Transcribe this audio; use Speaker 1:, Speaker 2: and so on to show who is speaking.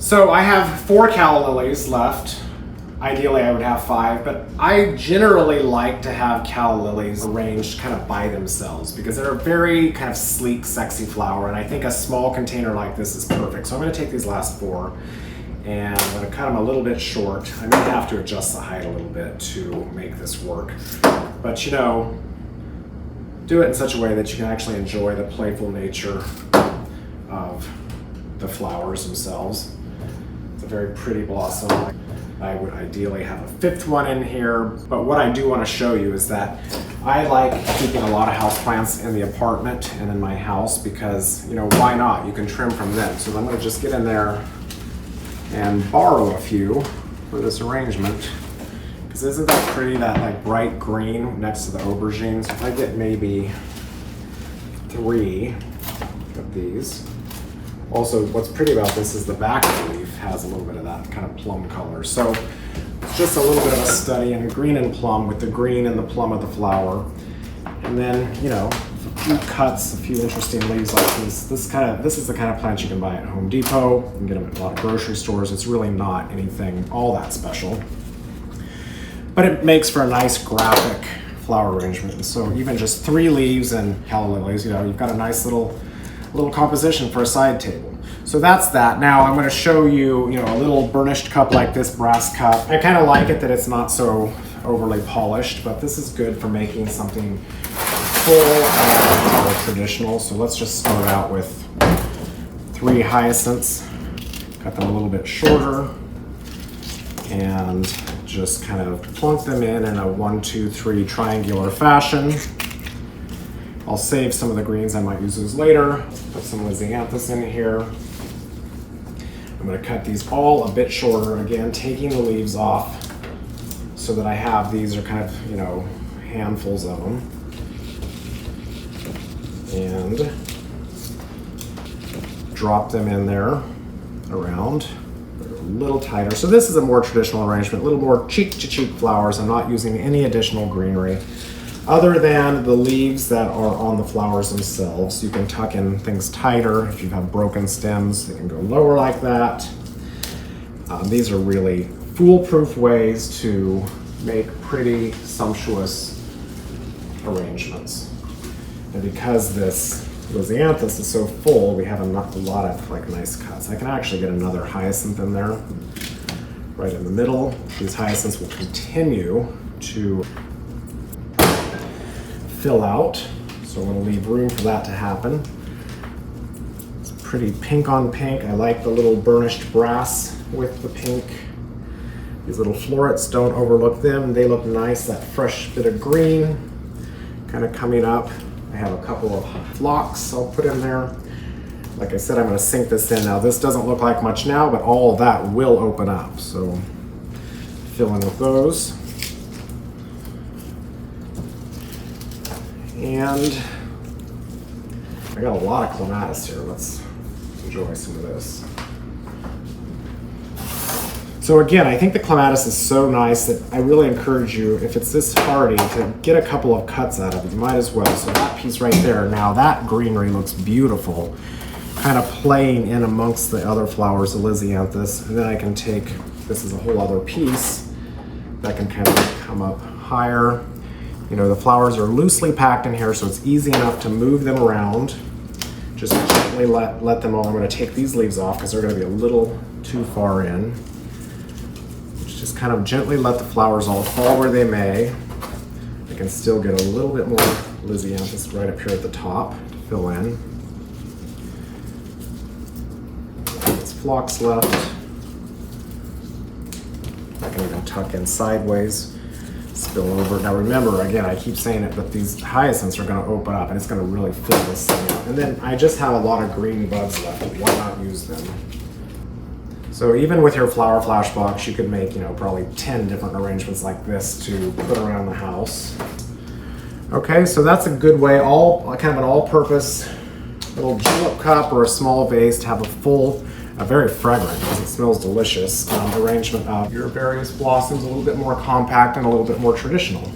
Speaker 1: So I have 4 calla lilies left. Ideally I would have 5, but I generally like to have calla lilies arranged kind of by themselves because they're a very kind of sleek, sexy flower, and I think a small container like this is perfect. So I'm going to take these last 4 and I'm going to cut them a little bit short. I may have to adjust the height a little bit to make this work, but you know, do it in such a way that you can actually enjoy the playful nature of the flowers themselves. It's a very pretty blossom. I would ideally have a 5th one in here, but what I do want to show you is that I like keeping a lot of houseplants in the apartment and in my house because, you know, why not? You can trim from them. So I'm going to just get in there and borrow a few for this arrangement. Because isn't that pretty, that like bright green next to the aubergines? If I get maybe 3 of these. Also, what's pretty about this is the back of the leaf has a little bit of that kind of plum color. So it's just a little bit of a study in green and plum with the green and the plum of the flower. And then, you know, a few cuts, a few interesting leaves like this. This is the kind of plant you can buy at Home Depot. You can get them at a lot of grocery stores. It's really not anything all that special. But it makes for a nice graphic flower arrangement. And so even just 3 leaves and calla lilies, you know, you've got a nice little composition for a side table. So that's that. Now I'm going to show you, you know, a little burnished cup like this, brass cup. I kind of like it that it's not so overly polished, but this is good for making something full and more traditional. So let's just start out with 3 hyacinths. Cut them a little bit shorter and just kind of plunk them in a 1, 2, 3 triangular fashion. I'll save some of the greens, I might use those later. Put some lisianthus in here. I'm going to cut these all a bit shorter, again, taking the leaves off so that I have, these are kind of, you know, handfuls of them. And drop them in there around. They're a little tighter. So this is a more traditional arrangement, a little more cheek-to-cheek flowers. I'm not using any additional greenery other than the leaves that are on the flowers themselves. You can tuck in things tighter. If you have broken stems, they can go lower like that. These are really foolproof ways to make pretty, sumptuous arrangements. And because this lisianthus is so full, we have a lot of like nice cuts. I can actually get another hyacinth in there, right in the middle. These hyacinths will continue to fill out, so I'm going to leave room for that to happen. It's pretty pink on pink. I like the little burnished brass with the pink. These little florets, don't overlook them. They look nice, that fresh bit of green kind of coming up. I have a couple of phlox I'll put in there. Like I said, I'm going to sink this in. Now this doesn't look like much now, but all of that will open up, so fill in with those. And I got a lot of clematis here. Let's enjoy some of this. So again, I think the clematis is so nice that I really encourage you, if it's this hardy, to get a couple of cuts out of it. You might as well. So that piece right there, now that greenery looks beautiful, kind of playing in amongst the other flowers, the lisianthus. And then I can take, this is a whole other piece that can kind of come up higher. You know, the flowers are loosely packed in here, so it's easy enough to move them around. Just gently let them all. I'm going to take these leaves off because they're going to be a little too far in. Just kind of gently let the flowers all fall where they may. I can still get a little bit more lisianthus right up here at the top to fill in. It's phlox left. I can even tuck in sideways. Spill over. Now remember, again, I keep saying it, but these hyacinths are going to open up and it's going to really fill this thing out. And then I just have a lot of green buds left. Why not use them? So even with your flower flash box, you could make, you know, probably 10 different arrangements like this to put around the house. Okay, so that's a good way, kind of an all-purpose little julep cup or a small vase to have a very fragrant, because it smells delicious, arrangement of your various blossoms, a little bit more compact and a little bit more traditional.